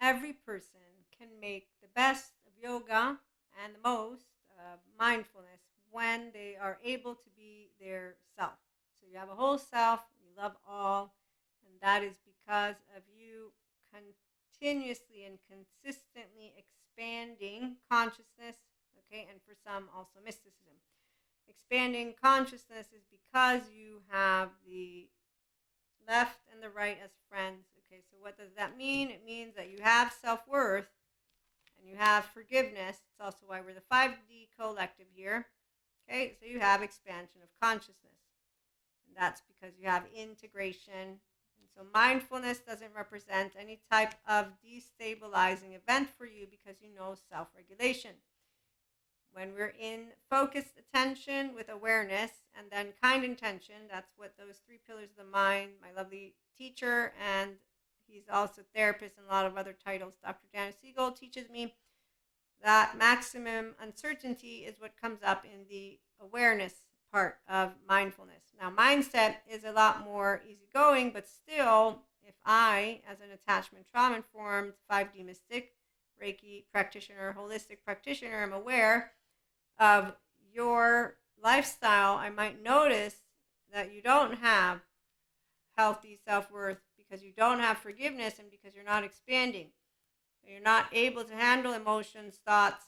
every person can make the best of yoga and the most of mindfulness when they are able to be their self. So you have a whole self, you love all, and that is because of you continuously and consistently expanding consciousness, okay, and for some also mysticism. Expanding consciousness is because you have the left and the right as friends. Okay, so what does that mean? It means that you have self-worth and you have forgiveness. It's also why we're the 5D collective here. Okay, so you have expansion of consciousness. And that's because you have integration. And so mindfulness doesn't represent any type of destabilizing event for you because you know self-regulation. When we're in focused attention with awareness and then kind intention, that's what those three pillars of the mind, my lovely teacher, and he's also a therapist and a lot of other titles, Dr. Daniel Siegel, teaches me that maximum uncertainty is what comes up in the awareness part of mindfulness. Now, mindset is a lot more easygoing, but still, if I, as an attachment trauma informed 5D mystic, Reiki practitioner, holistic practitioner, am aware of your lifestyle, I might notice that you don't have healthy self-worth because you don't have forgiveness and because you're not expanding. You're not able to handle emotions, thoughts,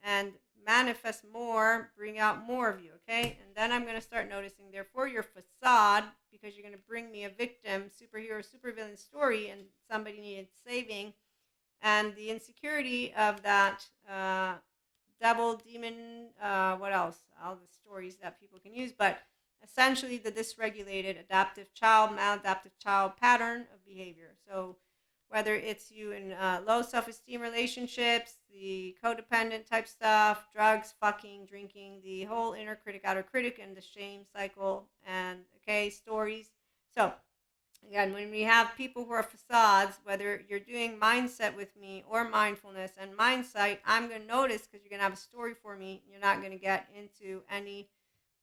and manifest more, bring out more of you, okay? And then I'm going to start noticing, therefore, your facade, because you're going to bring me a victim, superhero, supervillain story, and somebody needed saving, and the insecurity of that devil, demon, what else? All the stories that people can use, but essentially the dysregulated adaptive child, maladaptive child pattern of behavior. So whether it's you in low self-esteem relationships, the codependent type stuff, drugs, fucking, drinking, the whole inner critic, outer critic, and the shame cycle, and okay, stories. So again, when we have people who are facades, whether you're doing mindset with me or mindfulness and mindsight, I'm going to notice because you're going to have a story for me. You're not going to get into any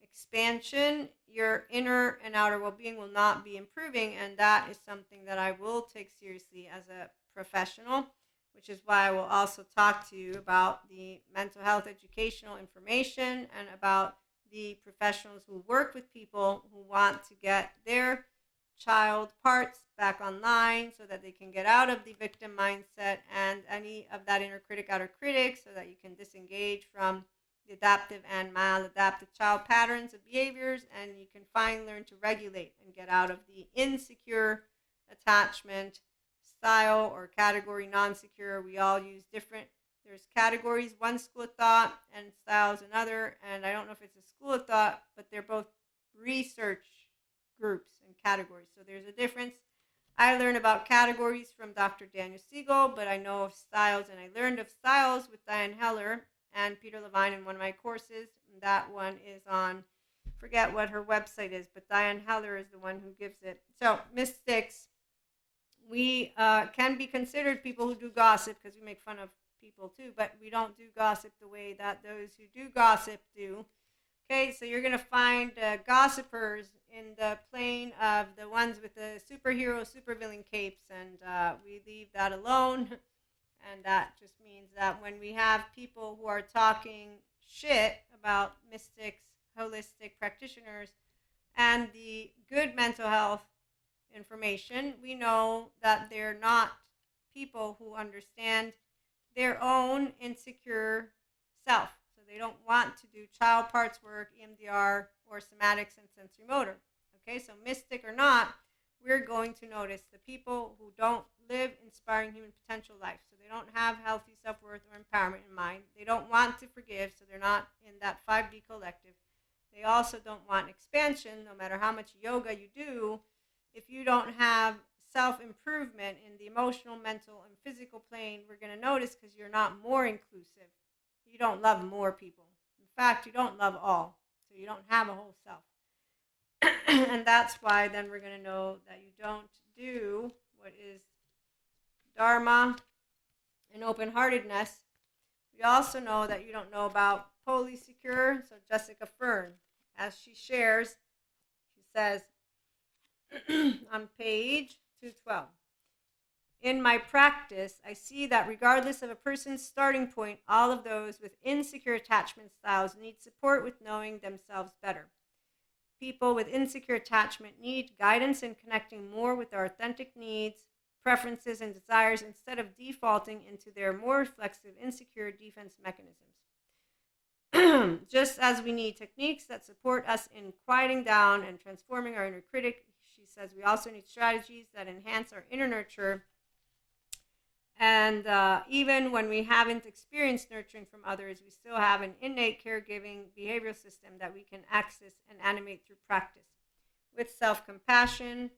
expansion. Your inner and outer well-being will not be improving, and that is something that I will take seriously as a professional, which is why I will also talk to you about the mental health educational information and about the professionals who work with people who want to get their child parts back online so that they can get out of the victim mindset and any of that inner critic, outer critic, so that you can disengage from the adaptive and maladaptive child patterns of behaviors, and you can finally learn to regulate and get out of the insecure attachment style or category, non-secure. We all use different, there's categories, one school of thought, and styles another, and I don't know if it's a school of thought, but they're both research groups and categories. So there's a difference. I learned about categories from Dr. Daniel Siegel, but I know of styles, and I learned of styles with Diane Heller and Peter Levine in one of my courses. And that one is on, forget what her website is, but Diane Heller is the one who gives it. So mystics, we can be considered people who do gossip because we make fun of people too, but we don't do gossip the way that those who do gossip do. Okay, so you're going to find gossipers in the plane of the ones with the superhero, supervillain capes, and we leave that alone. And that just means that when we have people who are talking shit about mystics, holistic practitioners, and the good mental health information, we know that they're not people who understand their own insecure self. So they don't want to do child parts work, EMDR, or somatics and sensory motor. Okay, so mystic or not, we're going to notice the people who don't live inspiring human potential life. So they don't have healthy self-worth or empowerment in mind. They don't want to forgive, so they're not in that 5D collective. They also don't want expansion, no matter how much yoga you do. If you don't have self-improvement in the emotional, mental, and physical plane, we're going to notice because you're not more inclusive. You don't love more people. In fact, you don't love all. So you don't have a whole self. And that's why then we're going to know that you don't do what is Dharma and open-heartedness. We also know that you don't know about polysecure. So Jessica Fern, as she shares, she says on page 212, In my practice, I see that regardless of a person's starting point, all of those with insecure attachment styles need support with knowing themselves better. People with insecure attachment need guidance in connecting more with their authentic needs, preferences, and desires instead of defaulting into their more reflexive, insecure defense mechanisms. Just as we need techniques that support us in quieting down and transforming our inner critic, she says we also need strategies that enhance our inner nurture. And even when we haven't experienced nurturing from others, we still have an innate caregiving behavioral system that we can access and animate through practice. With self-compassion,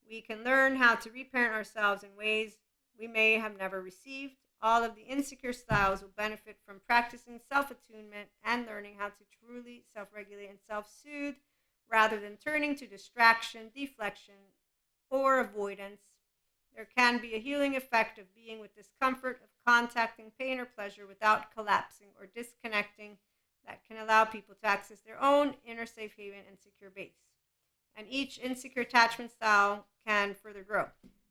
we can learn how to reparent ourselves in ways we may have never received. All of the insecure styles will benefit from practicing self-attunement and learning how to truly self-regulate and self-soothe rather than turning to distraction, deflection, or avoidance. There can be a healing effect of being with discomfort, of contacting pain or pleasure without collapsing or disconnecting that can allow people to access their own inner safe haven and secure base. And each insecure attachment style can further grow.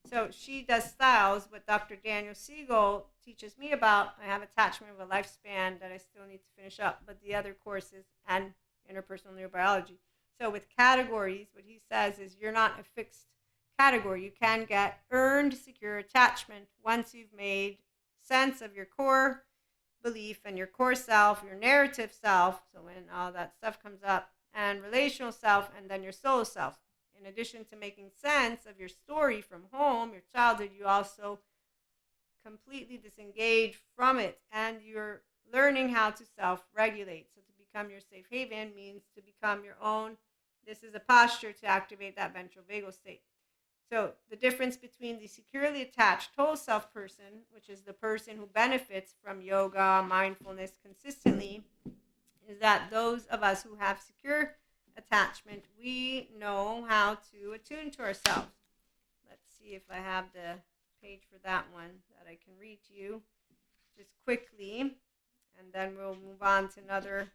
So she does styles. What Dr. Daniel Siegel teaches me about, I have attachment of a lifespan that I still need to finish up, but the other courses and interpersonal neurobiology. So with categories, what he says is you're not a fixed category. You can get earned secure attachment once you've made sense of your core belief and your core self, your narrative self, so when all that stuff comes up, and relational self, and then your soul self. In addition to making sense of your story from home, your childhood, you also completely disengage from it, and you're learning how to self-regulate. So to become your safe haven means to become your own. This is a posture to activate that ventral vagal state. So the difference between the securely attached whole self person, which is the person who benefits from yoga, mindfulness consistently, is that those of us who have secure attachment, we know how to attune to ourselves. Let's see if I have the page for that one that I can read to you just quickly, and then we'll move on to another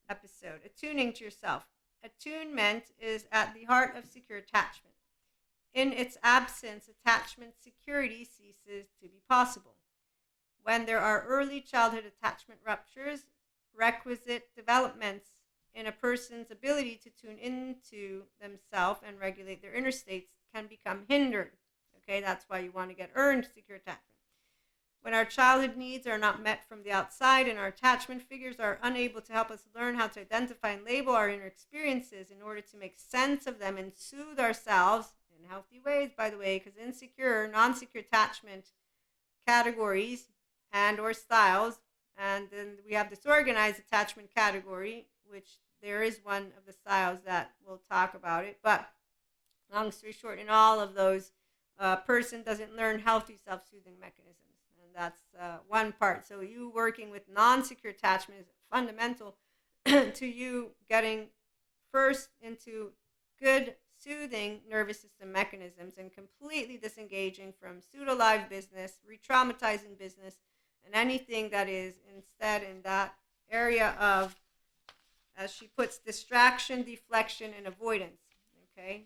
episode. Attuning to yourself. Attunement is at the heart of secure attachment. In its absence, attachment security ceases to be possible. When there are early childhood attachment ruptures, requisite developments in a person's ability to tune into themselves and regulate their inner states can become hindered. Okay, that's why you want to get earned secure attachment. When our childhood needs are not met from the outside and our attachment figures are unable to help us learn how to identify and label our inner experiences in order to make sense of them and soothe ourselves in healthy ways, by the way, because insecure, non-secure attachment categories and or styles, and then we have disorganized attachment category, which there is one of the styles that we'll talk about it. But long story short, in all of those, person doesn't learn healthy self-soothing mechanisms. And that's one part. So you working with non-secure attachment is fundamental to you getting first into good soothing nervous system mechanisms and completely disengaging from pseudo-live business, re-traumatizing business, and anything that is instead in that area of, as she puts, distraction, deflection, and avoidance. Okay?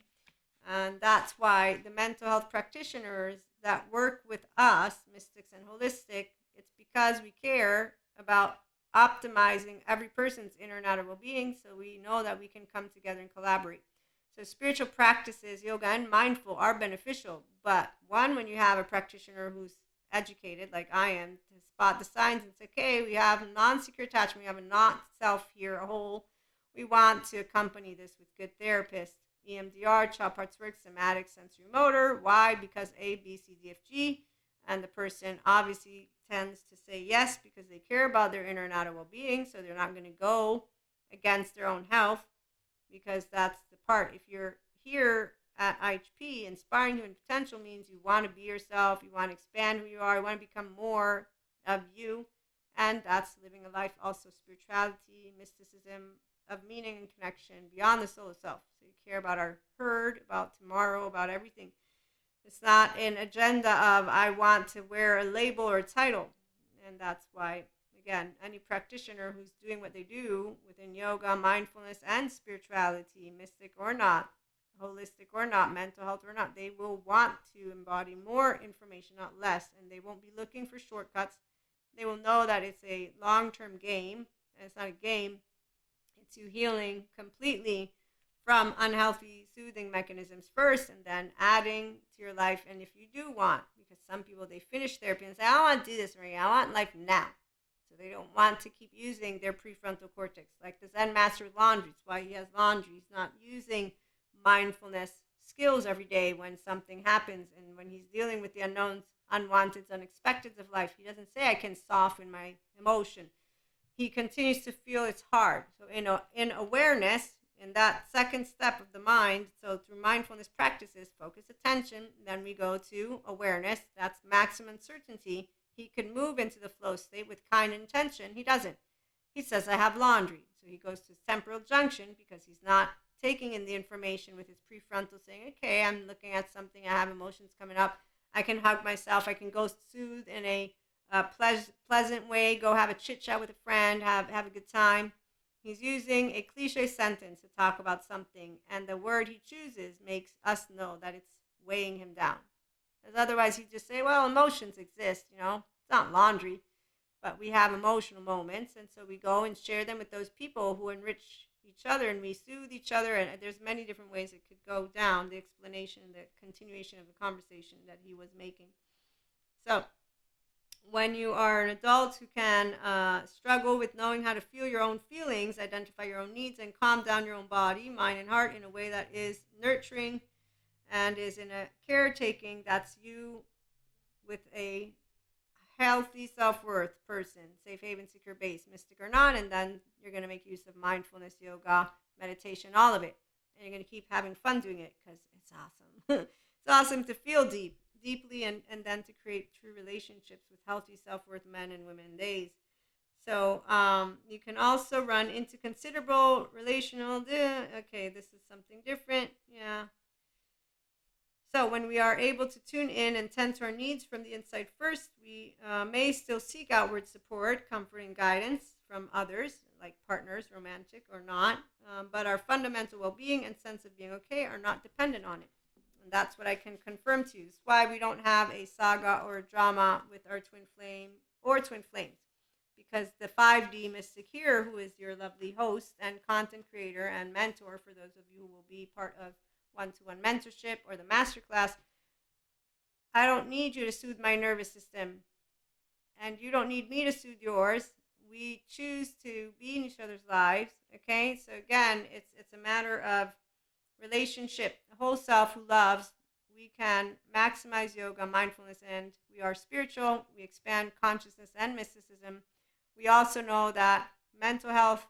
And that's why the mental health practitioners that work with us, mystics and holistic, it's because we care about optimizing every person's inner and outer well-being, so we know that we can come together and collaborate. So spiritual practices, yoga and mindful, are beneficial, but one, when you have a practitioner who's educated, like I am, to spot the signs and say, okay, we have non-secure attachment, we have a not-self here, a whole. We want to accompany this with good therapists, EMDR, child parts work, somatic, sensory motor. Why? Because A, B, C, D, F, G, and the person obviously tends to say yes because they care about their inner and outer well-being, so they're not going to go against their own health, because that's the part. If you're here at IHP, inspiring human potential means you want to be yourself, you want to expand who you are, you want to become more of you, and that's living a life also spirituality, mysticism, of meaning and connection beyond the soul itself. So you care about our herd, about tomorrow, about everything. It's not an agenda of I want to wear a label or a title. And that's why, again, any practitioner who's doing what they do within yoga, mindfulness, and spirituality, mystic or not, holistic or not, mental health or not, they will want to embody more information, not less, and they won't be looking for shortcuts. They will know that it's a long-term game, and it's not a game. It's you healing completely from unhealthy soothing mechanisms first, and then adding to your life. And if you do want, because some people, they finish therapy and say, I don't want to do this, Maria, I want life now. So they don't want to keep using their prefrontal cortex. Like the Zen master with laundry. That's why he has laundry. He's not using mindfulness skills every day when something happens, and when he's dealing with the unknowns, unwanteds, unexpecteds of life. He doesn't say, I can soften my emotion. He continues to feel it's hard. So in awareness, in that second step of the mind, so through mindfulness practices, focus attention, then we go to awareness. That's maximum certainty. He can move into the flow state with kind intention. He doesn't. He says, I have laundry. So he goes to his temporal junction because he's not taking in the information with his prefrontal, saying, okay, I'm looking at something, I have emotions coming up, I can hug myself, I can go soothe in a pleasant way, go have a chit chat with a friend, have a good time. He's using a cliche sentence to talk about something, and the word he chooses makes us know that it's weighing him down. Because otherwise he'd just say, well, emotions exist, it's not laundry, but we have emotional moments, and so we go and share them with those people who enrich each other, and we soothe each other, and there's many different ways it could go down, the explanation, the continuation of the conversation that he was making. So when you are an adult who can struggle with knowing how to feel your own feelings, identify your own needs, and calm down your own body, mind, and heart in a way that is nurturing and is in a caretaking, that's you with a healthy self-worth person, safe haven, secure base, mystic or not, and then you're going to make use of mindfulness, yoga, meditation, all of it, and you're going to keep having fun doing it because it's awesome. It's awesome to feel deeply, and then to create true relationships with healthy self-worth men and women days. So you can also run into considerable relational, okay, this is something different, yeah. So when we are able to tune in and tend to our needs from the inside first, we may still seek outward support, comfort, and guidance from others, like partners, romantic or not, but our fundamental well-being and sense of being okay are not dependent on it. And that's what I can confirm to you. It's why we don't have a saga or a drama with our twin flame or twin flames, because the 5D mystic here, who is your lovely host and content creator and mentor for those of you who will be part of one-to-one mentorship or the masterclass, I don't need you to soothe my nervous system, and you don't need me to soothe yours. We choose to be in each other's lives, okay? So again, it's a matter of relationship. The whole self who loves, we can maximize yoga, mindfulness, and we are spiritual. We expand consciousness and mysticism. We also know that mental health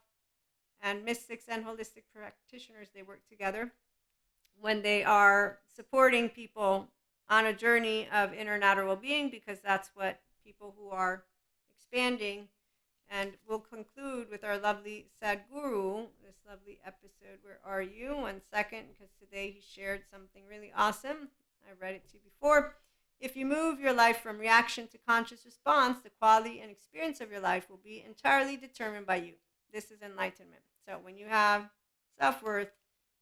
and mystics and holistic practitioners, they work together when they are supporting people on a journey of inner and outer well-being, because that's what people who are expanding. And we'll conclude with our lovely Sadhguru, this lovely episode. Where are you? 1 second, because today he shared something really awesome. I read it to you before. If you move your life from reaction to conscious response, the quality and experience of your life will be entirely determined by you. This is enlightenment. So when you have self-worth,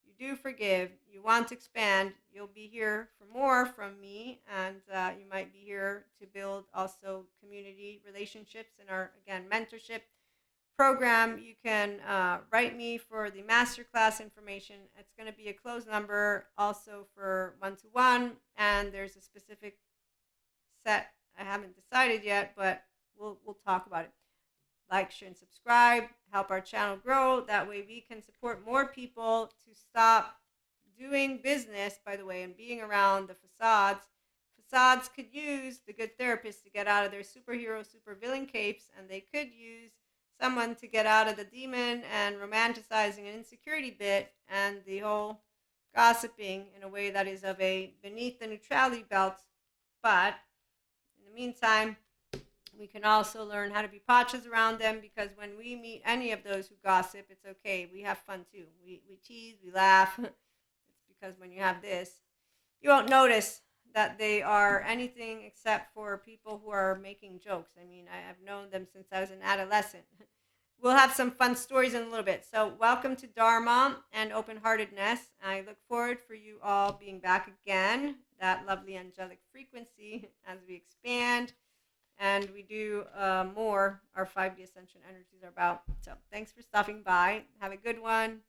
you do forgive, you want to expand, you'll be here for more from me, and you might be here to build also community relationships in our, again, mentorship program. You can write me for the masterclass information. It's going to be a closed number also for one-to-one, and there's a specific set. I haven't decided yet, but we'll talk about it. Like, share, and subscribe. Help our channel grow. That way we can support more people to stop doing business, by the way, and being around the facades. Facades could use the good therapist to get out of their superhero, supervillain capes, and they could use someone to get out of the demon and romanticizing an insecurity bit and the whole gossiping in a way that is of a beneath the neutrality belt. But in the meantime, we can also learn how to be pachas around them, because when we meet any of those who gossip, it's okay. We have fun too. We tease, we laugh. It's because when you have this, you won't notice that they are anything except for people who are making jokes. I mean, I've known them since I was an adolescent. we'll have some fun stories in a little bit. So, welcome to Dharma and open heartedness. I look forward for you all being back again, that lovely angelic frequency, as we expand and we do more. Our 5D ascension energies are about. So, thanks for stopping by. Have a good one.